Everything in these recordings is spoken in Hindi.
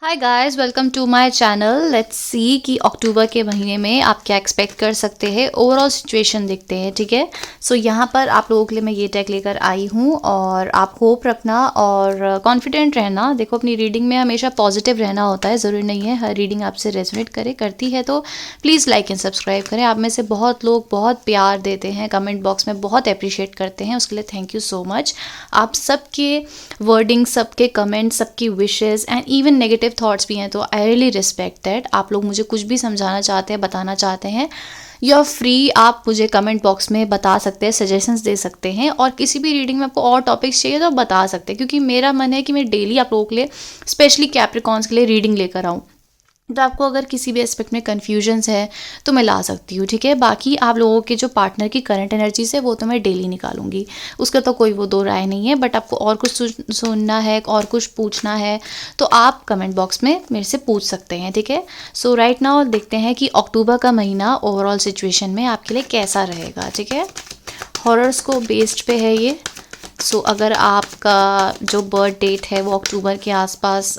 Hi guys, welcome to my channel. Let's see कि अक्टूबर के महीने में आप क्या एक्सपेक्ट कर सकते हैं। ओवरऑल सिचुएशन देखते हैं, ठीक है। सो यहाँ पर आप लोगों के लिए मैं ये टैग लेकर आई हूँ और आप होप रखना और कॉन्फिडेंट रहना। देखो, अपनी रीडिंग में हमेशा पॉजिटिव रहना होता है, ज़रूरी नहीं है हर रीडिंग आपसे रेजोनेट करती है तो प्लीज़ लाइक एंड सब्सक्राइब करें। आप में से बहुत लोग बहुत प्यार देते हैं, कमेंट बॉक्स में बहुत अप्रिशिएट करते हैं, उसके लिए थैंक यू सो मच। आप सबके वर्डिंग, सबके कमेंट, सबकी wishes and even negative thoughts भी हैं तो आई रियली रिस्पेक्ट दैट। आप लोग मुझे कुछ भी समझाना चाहते हैं, बताना चाहते हैं, यू आर फ्री। आप मुझे कमेंट बॉक्स में बता सकते हैं, सजेशंस दे सकते हैं और किसी भी रीडिंग में आपको और टॉपिक्स चाहिए तो आप बता सकते हैं, क्योंकि मेरा मन है कि मैं डेली आप लोगों के लिए, स्पेशली कैप्रिकॉन्स के लिए रीडिंग लेकर आऊँ। तो आपको अगर किसी भी एस्पेक्ट में कन्फ्यूजन्स है तो मैं ला सकती हूँ, ठीक है। बाकी आप लोगों के जो पार्टनर की करंट एनर्जीज है वो तो मैं डेली निकालूंगी, उसका तो कोई वो दो राय नहीं है। बट आपको और कुछ सुनना है और कुछ पूछना है तो आप कमेंट बॉक्स में मेरे से पूछ सकते हैं, ठीक है। सो राइट नाउ देखते हैं कि अक्टूबर का महीना ओवरऑल सिचुएशन में आपके लिए कैसा रहेगा, ठीक है। हॉरर्स को बेस्ड पे है ये। सो अगर आपका जो बर्थ डेट है वो अक्टूबर के आसपास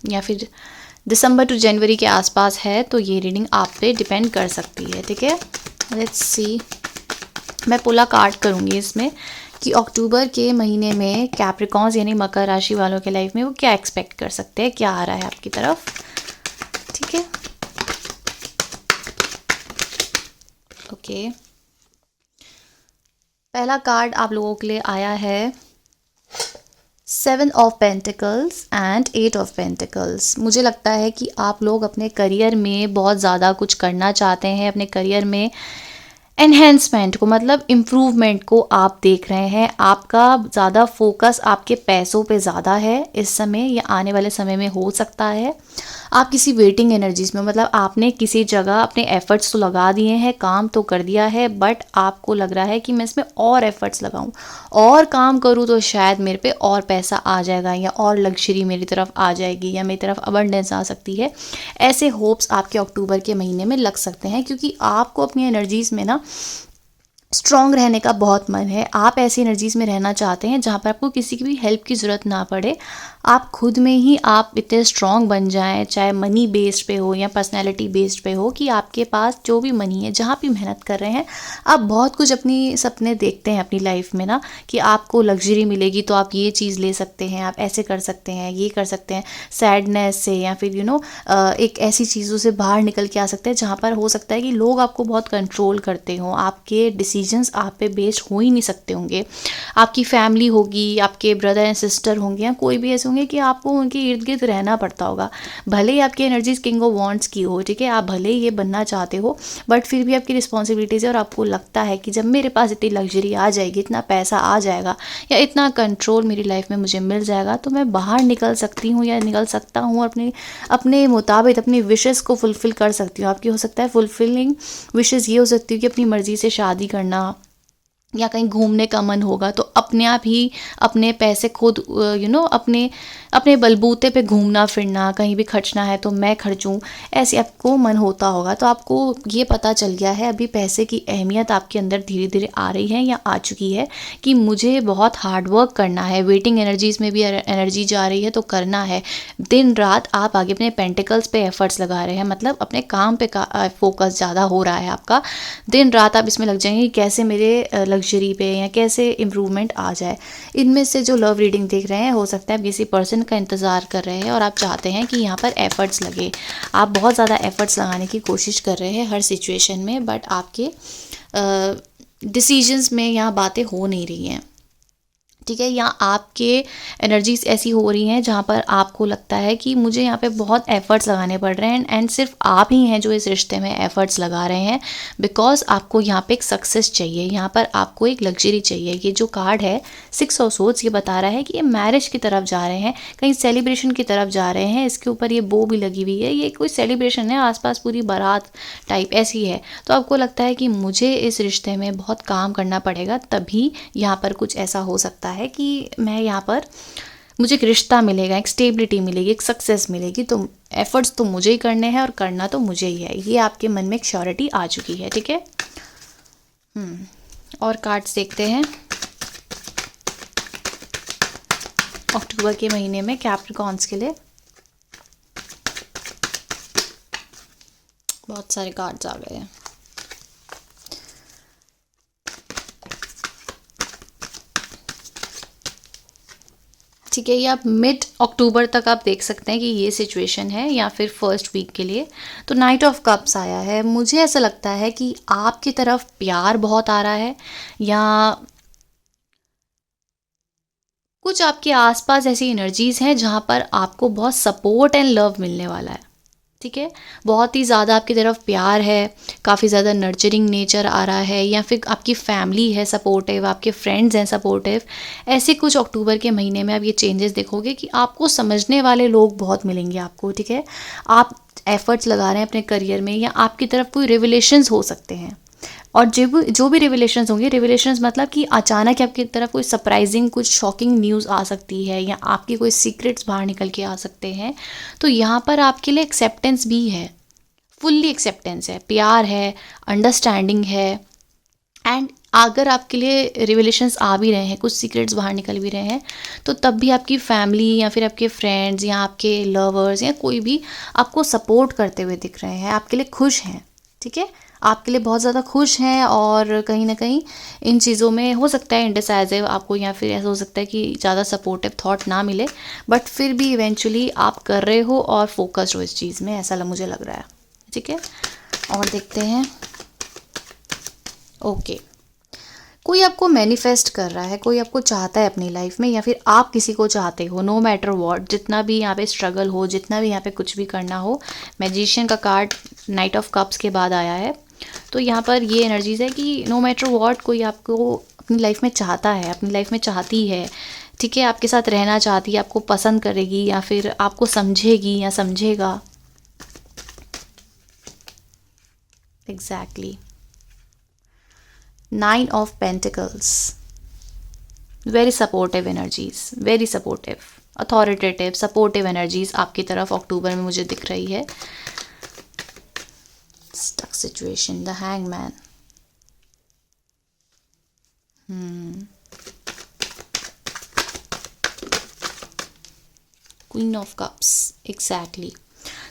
या फिर दिसंबर टू जनवरी के आसपास है तो ये रीडिंग आप पे डिपेंड कर सकती है, ठीक है। लेट्स सी, मैं पुला कार्ड करूँगी इसमें कि अक्टूबर के महीने में कैप्रिकॉन्स यानी मकर राशि वालों के लाइफ में वो क्या एक्सपेक्ट कर सकते हैं, क्या आ रहा है आपकी तरफ, ठीक है। ओके, पहला कार्ड आप लोगों के लिए आया है 7 of pentacles and 8 of pentacles. मुझे लगता है कि आप लोग अपने करियर में बहुत ज़्यादा कुछ करना चाहते हैं, अपने करियर में एनहेंसमेंट को, मतलब इम्प्रूवमेंट को आप देख रहे हैं। आपका ज़्यादा फोकस आपके पैसों पे ज़्यादा है इस समय या आने वाले समय में हो सकता है। आप किसी वेटिंग एनर्जीज में, मतलब आपने किसी जगह अपने एफर्ट्स तो लगा दिए हैं, काम तो कर दिया है, बट आपको लग रहा है कि मैं इसमें और एफर्ट्स लगाऊं और काम करूं तो शायद मेरे पे और पैसा आ जाएगा या और लग्जरी मेरी तरफ आ जाएगी या मेरी तरफ अबंडेंस आ सकती है। ऐसे होप्स आपके अक्टूबर के महीने में लग सकते हैं, क्योंकि आपको अपनी एनर्जीज में ना स्ट्रॉन्ग रहने का बहुत मन है। आप ऐसी एनर्जीज़ में रहना चाहते हैं जहाँ पर आपको किसी की भी हेल्प की ज़रूरत ना पड़े, आप खुद में ही आप इतने स्ट्रॉन्ग बन जाएं, चाहे मनी बेस्ड पे हो या पर्सनैलिटी बेस्ड पे हो, कि आपके पास जो भी मनी है, जहाँ भी मेहनत कर रहे हैं, आप बहुत कुछ अपनी सपने देखते हैं अपनी लाइफ में ना, कि आपको लग्जरी मिलेगी तो आप ये चीज़ ले सकते हैं, आप ऐसे कर सकते हैं, ये कर सकते हैं, सैडनेस से या फिर एक ऐसी चीज़ों से बाहर निकल के आ सकते हैं जहाँ पर हो सकता है कि लोग आपको बहुत कंट्रोल करते हों, आपके डिसीजंस आप पे बेस्ड हो ही नहीं सकते होंगे। आपकी फैमिली होगी, आपके ब्रदर एंड सिस्टर होंगे या कोई भी ऐसे होंगे कि आपको उनके इर्द गिर्द रहना पड़ता होगा। भले ही आपकी एनर्जीज किंग ऑफ वॉन्ट्स की हो, ठीक है, आप भले ही ये बनना चाहते हो, बट फिर भी आपकी रिस्पॉन्सिबिलिटीज़ है और आपको लगता है कि जब मेरे पास इतनी लग्जरी आ जाएगी, इतना पैसा आ जाएगा या इतना कंट्रोल मेरी लाइफ में मुझे मिल जाएगा तो मैं बाहर निकल सकती हूँ या निकल सकता हूँ, अपने अपने मुताबिक अपनी विशेज़ को फुलफ़िल कर सकती हूँ। आपकी हो सकता है फुलफिलिंग विशेज़ ये हो सकती है कि अपनी मर्ज़ी से शादी करना या कहीं घूमने का मन होगा तो अपने आप ही अपने पैसे खुद अपने अपने बलबूते पे घूमना फिरना, कहीं भी खर्चना है तो मैं खर्चूं, ऐसे आपको मन होता होगा। तो आपको ये पता चल गया है अभी पैसे की अहमियत आपके अंदर धीरे धीरे आ रही है या आ चुकी है, कि मुझे बहुत हार्ड वर्क करना है। वेटिंग एनर्जीज में भी एनर्जी जा रही है तो करना है। दिन रात आप आगे अपने पेंटिकल्स पे एफर्ट्स लगा रहे हैं, मतलब अपने काम पे फोकस ज़्यादा हो रहा है आपका। दिन रात आप इसमें लग जाएंगे कि कैसे मेरे लग्जरी पे या कैसे इम्प्रूवमेंट आ जाए। इनमें से जो लव रीडिंग देख रहे हैं, हो सकता है आप किसी पर्सन का इंतज़ार कर रहे हैं और आप चाहते हैं कि यहाँ पर एफर्ट्स लगे। आप बहुत ज़्यादा एफर्ट्स लगाने की कोशिश कर रहे हैं हर सिचुएशन में, बट आपके डिसीजंस में यहाँ बातें हो नहीं रही हैं, ठीक है। या आपके एनर्जीज ऐसी हो रही हैं जहाँ पर आपको लगता है कि मुझे यहाँ पे बहुत एफर्ट्स लगाने पड़ रहे हैं एंड सिर्फ आप ही हैं जो इस रिश्ते में एफर्ट्स लगा रहे हैं, बिकॉज आपको यहाँ पे एक सक्सेस चाहिए, यहाँ पर आपको एक लग्जरी चाहिए। ये जो कार्ड है 6 ऑफ सोर्ड्स, ये बता रहा है कि ये मैरिज की तरफ जा रहे हैं, कहीं सेलिब्रेशन की तरफ जा रहे हैं। इसके ऊपर ये बो भी लगी हुई है, ये कोई सेलिब्रेशन है, आसपास पूरी बारात टाइप ऐसी है। तो आपको लगता है कि मुझे इस रिश्ते में बहुत काम करना पड़ेगा, तभी यहाँ पर कुछ ऐसा हो सकता है कि मैं यहाँ पर मुझे एक रिश्ता मिलेगा, एक स्टेबिलिटी मिलेगी, एक सक्सेस मिलेगी। तो एफर्ट्स तो मुझे ही करने हैं और करना तो मुझे ही है, ये आपके मन में एक श्योरिटी आ चुकी है, ठीक है। और कार्ड्स देखते हैं अक्टूबर के महीने में कैप्रिकॉन्स के लिए। बहुत सारे कार्ड्स आ गए हैं। ठीक है, ये आप मिड अक्टूबर तक आप देख सकते हैं कि ये सिचुएशन है, या फिर फर्स्ट वीक के लिए। तो नाइट ऑफ कप्स आया है, मुझे ऐसा लगता है कि आपकी तरफ प्यार बहुत आ रहा है, या कुछ आपके आसपास ऐसी एनर्जीज हैं जहाँ पर आपको बहुत सपोर्ट एंड लव मिलने वाला है। ठीक है, बहुत ही ज़्यादा आपकी तरफ प्यार है, काफ़ी ज़्यादा नर्चरिंग नेचर आ रहा है, या फिर आपकी फैमिली है सपोर्टिव, आपके फ्रेंड्स हैं सपोर्टिव। ऐसे कुछ अक्टूबर के महीने में आप ये चेंजेस देखोगे कि आपको समझने वाले लोग बहुत मिलेंगे आपको। ठीक है, आप एफर्ट्स लगा रहे हैं अपने करियर में, या आपकी तरफ कोई रिविलेशंस हो सकते हैं। और जो भी रिविलेशंस होंगे, रिविलेशंस मतलब कि अचानक आपकी तरफ कोई सरप्राइजिंग, कुछ शॉकिंग न्यूज़ आ सकती है, या आपकी कोई सीक्रेट्स बाहर निकल के आ सकते हैं। तो यहाँ पर आपके लिए एक्सेप्टेंस भी है, फुल्ली एक्सेप्टेंस है, प्यार है, अंडरस्टैंडिंग है। एंड अगर आपके लिए रिविलेशंस आ भी रहे हैं, कुछ सीक्रेट्स बाहर निकल भी रहे हैं, तो तब भी आपकी फैमिली या फिर आपके फ्रेंड्स या आपके लवर्स या कोई भी आपको सपोर्ट करते हुए दिख रहे हैं, आपके लिए खुश हैं। ठीक है, आपके लिए बहुत ज़्यादा खुश हैं, और कहीं ना कहीं इन चीज़ों में हो सकता है इंडिसाइसिव आपको, या फिर ऐसा हो सकता है कि ज़्यादा सपोर्टिव थॉट ना मिले, बट फिर भी इवेंचुअली आप कर रहे हो और फोकस्ड हो इस चीज़ में, ऐसा मुझे लग रहा है। ठीक है, और देखते हैं। ओके, कोई आपको मैनिफेस्ट कर रहा है, कोई आपको चाहता है अपनी लाइफ में, या फिर आप किसी को चाहते हो, नो मैटर व्हाट, जितना भी यहाँ पे स्ट्रगल हो, जितना भी यहाँ पे कुछ भी करना हो। मैजिशियन का कार्ड नाइट ऑफ कप्स के बाद आया है, तो यहाँ पर ये एनर्जीज है कि नो मैटर व्हाट, कोई आपको अपनी लाइफ में चाहता है, अपनी लाइफ में चाहती है। ठीक है, आपके साथ रहना चाहती है, आपको पसंद करेगी, या फिर आपको समझेगी या समझेगा। Exactly, 9 of pentacles, very supportive energies, very supportive, authoritative supportive energies आपकी तरफ अक्टूबर में मुझे दिख रही है। Stuck situation, the hangman, queen of cups, exactly.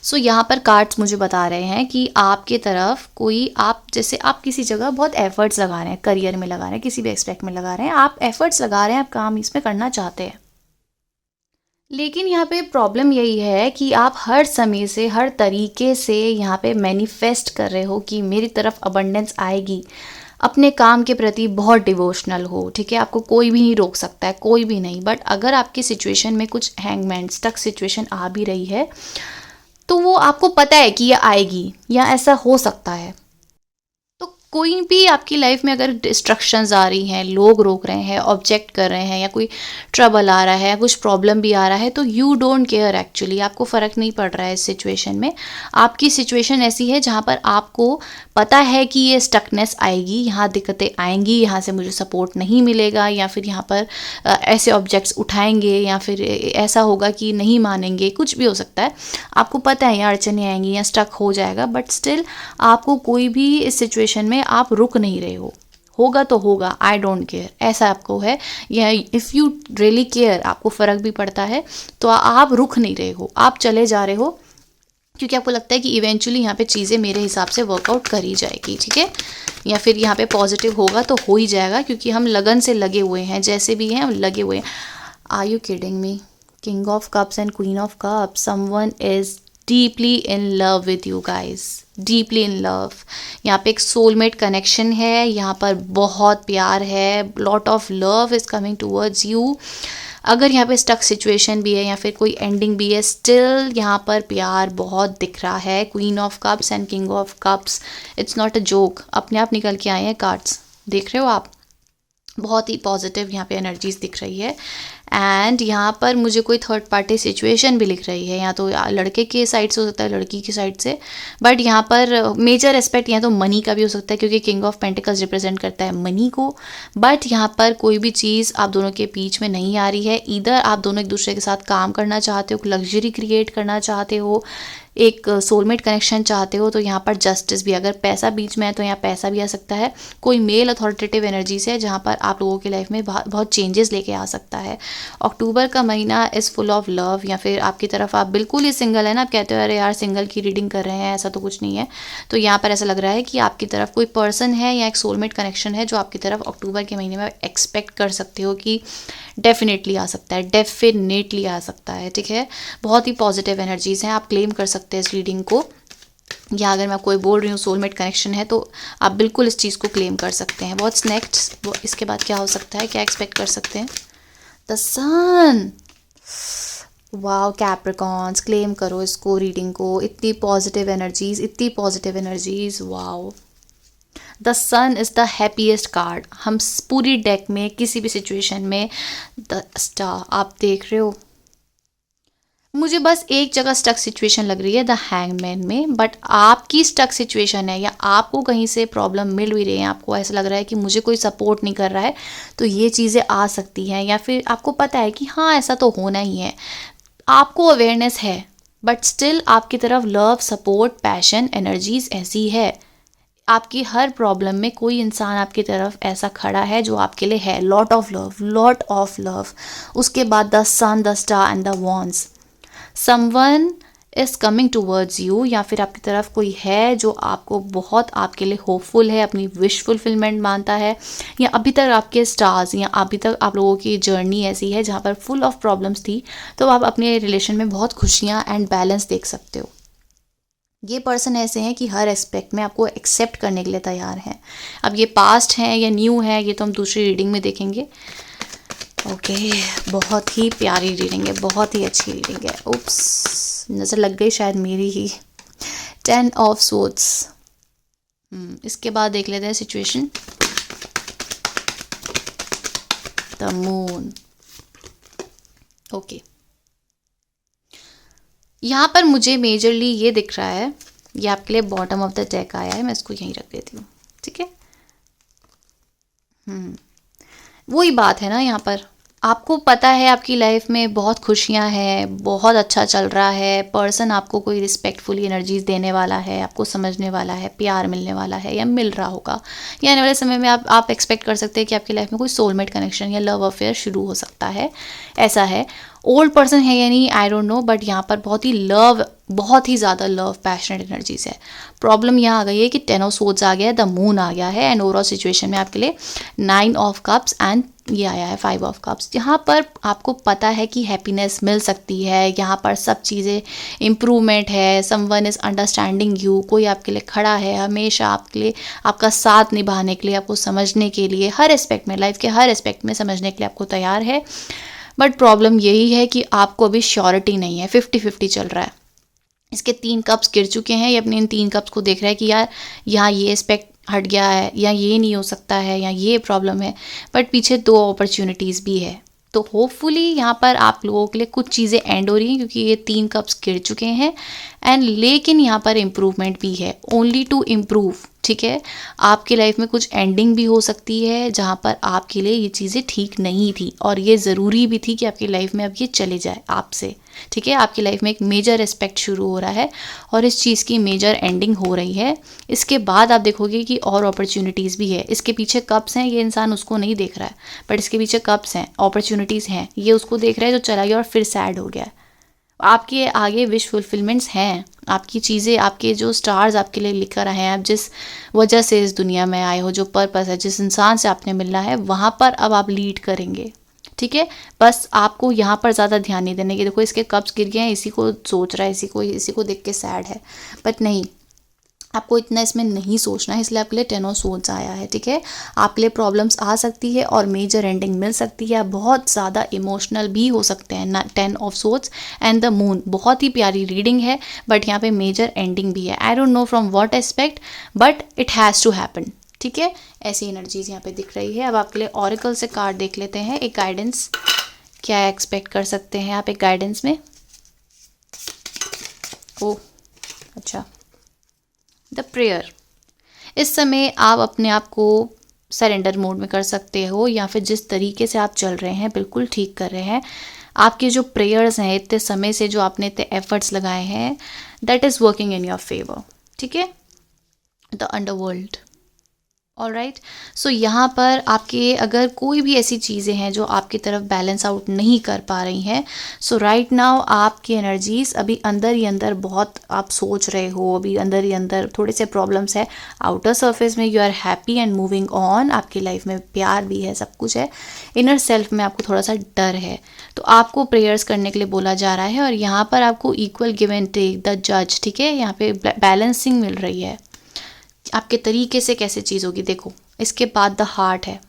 So यहाँ पर कार्ड्स मुझे बता रहे हैं कि आपके तरफ कोई, आप जैसे आप किसी जगह बहुत एफर्ट्स लगा रहे हैं, करियर में लगा रहे हैं, किसी भी एस्पेक्ट में लगा रहे हैं, आप एफर्ट्स लगा रहे हैं, आप काम इसमें करना चाहते हैं। लेकिन यहाँ पे प्रॉब्लम यही है कि आप हर समय से, हर तरीके से यहाँ पे मैनिफेस्ट कर रहे हो कि मेरी तरफ अबंडेंस आएगी, अपने काम के प्रति बहुत डिवोशनल हो। ठीक है, आपको कोई भी नहीं रोक सकता है, कोई भी नहीं। बट अगर आपकी सिचुएशन में कुछ हैंगमैन स्टक सिचुएशन आ भी रही है, तो वो आपको पता है कि ये आएगी, या ऐसा हो सकता है। तो कोई भी आपकी लाइफ में अगर डिस्ट्रक्शंस आ रही हैं, लोग रोक रहे हैं, ऑब्जेक्ट कर रहे हैं, या कोई ट्रबल आ रहा है, कुछ प्रॉब्लम भी आ रहा है, तो यू डोंट केयर, एक्चुअली आपको फ़र्क नहीं पड़ रहा है इस सिचुएशन में। आपकी सिचुएशन ऐसी है जहाँ पर आपको पता है कि ये स्टकनेस आएगी, यहाँ दिक्कतें आएंगी, यहाँ से मुझे सपोर्ट नहीं मिलेगा, या फिर यहाँ पर ऐसे ऑब्जेक्ट्स उठाएंगे, या फिर ऐसा होगा कि नहीं मानेंगे, कुछ भी हो सकता है। आपको पता है यहाँ अड़चने आएंगी, या स्टक हो जाएगा, बट स्टिल आपको कोई भी इस सिचुएशन में आप रुक नहीं रहे हो। होगा तो होगा, आई डोंट केयर, ऐसा आपको है। या इफ़ यू रियली केयर, आपको फ़र्क भी पड़ता है, तो आप रुक नहीं रहे हो, आप चले जा रहे हो, क्योंकि आपको लगता है कि इवेंचुअली यहाँ पे चीज़ें मेरे हिसाब से वर्कआउट कर ही जाएगी। ठीक है, या फिर यहाँ पे पॉजिटिव होगा तो हो ही जाएगा, क्योंकि हम लगन से लगे हुए हैं, जैसे भी हैं हम लगे हुए हैं। Are you kidding me? King of cups and queen of cups, someone is deeply in love with you guys, deeply in love. यहाँ पे एक सोलमेट कनेक्शन है, यहाँ पर बहुत प्यार है, lot of love is coming towards you. अगर यहाँ पे स्टक सिचुएशन भी है, या फिर कोई एंडिंग भी है, स्टिल यहाँ पर प्यार बहुत दिख रहा है। Queen of cups and king of cups, it's not a joke, अपने आप निकल के आए हैं कार्ड्स, देख रहे हो आप। बहुत ही पॉजिटिव यहाँ पे एनर्जीज दिख रही है। एंड यहाँ पर मुझे कोई थर्ड पार्टी सिचुएशन भी लिख रही है, या तो लड़के के साइड से हो सकता है, लड़की की साइड से। बट यहाँ पर मेजर एस्पेक्ट यहाँ तो मनी का भी हो सकता है, क्योंकि किंग ऑफ पेंटिकल्स रिप्रेजेंट करता है मनी को। बट यहाँ पर कोई भी चीज़ आप दोनों के बीच में नहीं आ रही है। इधर आप दोनों एक दूसरे के साथ काम करना चाहते हो, लग्जरी क्रिएट करना चाहते हो, एक सोलमेट कनेक्शन चाहते हो तो यहाँ पर जस्टिस भी, अगर पैसा बीच में है तो यहाँ पैसा भी आ सकता है। कोई मेल अथॉरिटेटिव एनर्जी से जहाँ पर आप लोगों की लाइफ में बहुत चेंजेस लेके आ सकता है। अक्टूबर का महीना इज़ फुल ऑफ लव, या फिर आपकी तरफ आप बिल्कुल ही सिंगल है ना, आप कहते हो अरे यार सिंगल की रीडिंग कर रहे हैं, ऐसा तो कुछ नहीं है। तो यहाँ पर ऐसा लग रहा है कि आपकी तरफ कोई पर्सन है या एक सोलमेट कनेक्शन है जो आपकी तरफ अक्टूबर के महीने में एक्सपेक्ट कर सकते हो कि डेफिनेटली आ सकता है, डेफिनेटली आ सकता है। ठीक है, बहुत ही पॉजिटिव एनर्जीज़ हैं, आप क्लेम कर सकते हैं इस रीडिंग को। या अगर मैं कोई बोल रही हूँ सोलमेट कनेक्शन है तो आप बिल्कुल इस चीज़ को क्लेम कर सकते हैं। व्हाट्स नेक्स्ट, वो इसके बाद क्या हो सकता है, क्या एक्सपेक्ट कर सकते हैं? The sun, wow Capricorns, claim करो इसको, रीडिंग को। इतनी पॉजिटिव एनर्जीज, इतनी positive energies, wow. The sun is the happiest card. हम पूरी डेक में किसी भी सिचुएशन में द स्टार आप देख रहे हो। मुझे बस एक जगह स्टक सिचुएशन लग रही है द हैंगमैन में, बट आपकी स्टक सिचुएशन है या आपको कहीं से प्रॉब्लम मिल भी रही है, आपको ऐसा लग रहा है कि मुझे कोई सपोर्ट नहीं कर रहा है, तो ये चीज़ें आ सकती हैं। या फिर आपको पता है कि हाँ ऐसा तो होना ही है, आपको अवेयरनेस है, बट स्टिल आपकी तरफ लव, सपोर्ट, पैशन, एनर्जीज ऐसी है। आपकी हर प्रॉब्लम में कोई इंसान आपकी तरफ ऐसा खड़ा है जो आपके लिए है। Lot of love, lot of love. उसके बाद the sun, the star and the wands. Someone is coming towards you, या फिर आपकी तरफ कोई है जो आपको बहुत आपके लिए होपफुल है, अपनी विश फुलफिलमेंट मानता है। या अभी तक आपके स्टार्स या अभी तक आप लोगों की जर्नी ऐसी है जहाँ पर फुल ऑफ प्रॉब्लम्स थी, तो आप अपने रिलेशन में बहुत खुशियाँ एंड बैलेंस देख सकते हो। ये पर्सन ऐसे हैं कि हर एस्पेक्ट में आपको एक्सेप्ट करने के लिए तैयार हैं। अब ये पास्ट है या न्यू है ये तो हम दूसरी रीडिंग में देखेंगे। ओके, बहुत ही प्यारी रीडिंग है, बहुत ही अच्छी रीडिंग है। उप्स, नज़र लग गई शायद मेरी ही। 10 ऑफ सोर्ड्स। इसके बाद देख लेते हैं सिचुएशन। The moon. ओके, यहाँ पर मुझे मेजरली ये दिख रहा है, ये आपके लिए बॉटम ऑफ द डेक आया है, मैं इसको यहीं रख देती हूँ। ठीक है, वही बात है ना, यहाँ पर आपको पता है आपकी लाइफ में बहुत खुशियाँ हैं, बहुत अच्छा चल रहा है, पर्सन आपको कोई रिस्पेक्टफुली एनर्जीज देने वाला है, आपको समझने वाला है, प्यार मिलने वाला है या मिल रहा होगा, या आने वाले समय में आप एक्सपेक्ट कर सकते हैं कि आपकी लाइफ में कोई सोलमेट कनेक्शन या लव अफेयर शुरू हो सकता है। ऐसा है, ओल्ड पर्सन है या नहीं आई डोंट नो, बट यहाँ पर बहुत ही लव, बहुत ही ज़्यादा लव, पैशनेट एनर्जीज है। प्रॉब्लम यहाँ आ गई है कि 10 ऑफ सोर्ड्स आ गया है, द मून आ गया है, एंड ओवरऑल सिचुएशन में आपके लिए 9 ऑफ कप्स एंड ये आया है 5 ऑफ कप्स। यहाँ पर आपको पता है कि हैप्पीनेस मिल सकती है, यहाँ पर सब चीज़ें इम्प्रूवमेंट है, समवन इज़ अंडरस्टैंडिंग यू, कोई आपके लिए खड़ा है हमेशा आपके लिए, आपका साथ निभाने के लिए, आपको समझने के लिए, हर एस्पेक्ट में, लाइफ के हर एस्पेक्ट में समझने के लिए आपको तैयार है। बट प्रॉब्लम यही है कि आपको अभी श्योरिटी नहीं है, 50-50 चल रहा है। इसके 3 कप्स गिर चुके हैं, ये अपने इन 3 कप्स को देख रहा है कि यार यहाँ ये एस्पेक्ट हट गया है, या ये नहीं हो सकता है, या ये प्रॉब्लम है, बट पीछे 2 अपॉर्चुनिटीज़ भी है। तो होपफुली यहाँ पर आप लोगों के लिए कुछ चीज़ें एंड हो रही हैं क्योंकि ये 3 कप्स गिर चुके हैं, एंड लेकिन यहाँ पर इम्प्रूवमेंट भी है, ओनली टू इम्प्रूव। ठीक है, आपकी लाइफ में कुछ एंडिंग भी हो सकती है जहाँ पर आपके लिए ये चीज़ें ठीक नहीं थी, और ये ज़रूरी भी थी कि आपकी लाइफ में अब ये चले जाए आपसे। ठीक है, आपकी लाइफ में एक मेजर एस्पेक्ट शुरू हो रहा है और इस चीज़ की मेजर एंडिंग हो रही है। इसके बाद आप देखोगे कि और अपॉर्चुनिटीज़ भी है। इसके पीछे कप्स हैं, ये इंसान उसको नहीं देख रहा है, बट इसके पीछे कप्स हैं, अपॉर्चुनिटीज़ हैं, ये उसको देख रहा है जो चला गया और फिर सैड हो गया। आपके आगे विश फुलफिलमेंट्स हैं, आपकी चीज़ें, आपके जो स्टार्स आपके लिए लिखकर आए हैं, आप जिस वजह से इस दुनिया में आए हो, जो पर्पस है, जिस इंसान से आपने मिलना है, वहाँ पर अब आप लीड करेंगे। ठीक है, बस आपको यहाँ पर ज़्यादा ध्यान नहीं देने की। देखो इसके कप्स गिर गए हैं, इसी को सोच रहा है, इसी को देख के सैड है, बट नहीं, आपको इतना इसमें नहीं सोचना है, इसलिए आपके लिए 10 ऑफ सोर्ड्स आया है। ठीक है, आपके लिए प्रॉब्लम्स आ सकती है और मेजर एंडिंग मिल सकती है, आप बहुत ज़्यादा इमोशनल भी हो सकते हैं ना। 10 of swords and the moon, बहुत ही प्यारी रीडिंग है, बट यहाँ पे मेजर एंडिंग भी है। I don't know from what aspect, but it has to happen. ठीक है, ऐसी एनर्जीज यहाँ पे दिख रही है। अब आपके लिए ऑरेकल से कार्ड देख लेते हैं, एक गाइडेंस, क्या एक्सपेक्ट कर सकते हैं आप एक गाइडेंस में। ओह अच्छा, द प्रेयर। इस समय आप अपने आप को सरेंडर मोड में कर सकते हो, या फिर जिस तरीके से आप चल रहे हैं बिल्कुल ठीक कर रहे हैं। आपके जो प्रेयर्स हैं, इतने समय से जो आपने इतने एफर्ट्स लगाए हैं, that is working in your favour, ठीक है। The underworld. ऑलराइट, सो यहाँ पर आपके अगर कोई भी ऐसी चीज़ें हैं जो आपकी तरफ बैलेंस आउट नहीं कर पा रही हैं, सो राइट नाउ आपकी एनर्जीज अभी अंदर ही अंदर बहुत आप सोच रहे हो, अभी अंदर ही अंदर थोड़े से प्रॉब्लम्स है। आउटर सरफेस में you are happy and moving on, आपकी लाइफ में प्यार भी है, सब कुछ है। इनर सेल्फ में आपको थोड़ा सा डर है, तो आपको प्रेयर्स करने के लिए बोला जा रहा है। और यहाँ पर आपको equal give and take, the जज, ठीक है, यहाँ पे बैलेंसिंग मिल रही है। आपके तरीके से कैसे चीज़ होगी देखो। इसके बाद द हार्ट है,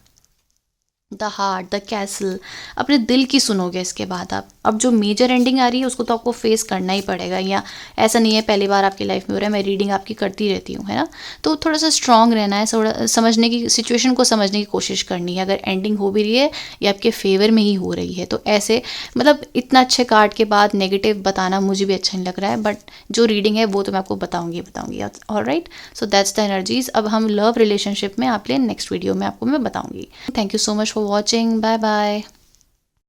द हार्ट, द कैसल, अपने दिल की सुनोगे इसके बाद आप। अब जो मेजर एंडिंग आ रही है उसको तो आपको फेस करना ही पड़ेगा, या ऐसा नहीं है पहली बार आपकी लाइफ में हो रहा है, मैं रीडिंग आपकी करती रहती हूँ, है ना। तो थोड़ा सा स्ट्रांग रहना है, थोड़ा समझने की, सिचुएशन को समझने की कोशिश करनी है। अगर एंडिंग हो भी रही है ये आपके फेवर में ही हो रही है, तो ऐसे मतलब इतना अच्छे कार्ड के बाद नेगेटिव बताना मुझे भी अच्छा नहीं लग रहा है, बट जो रीडिंग है वो तो मैं आपको बताऊंगी। Alright, so that's the energies. अब हम लव रिलेशनशिप में आप लिए नेक्स्ट वीडियो में आपको मैं बताऊंगी। Thank you so much for watching, bye bye.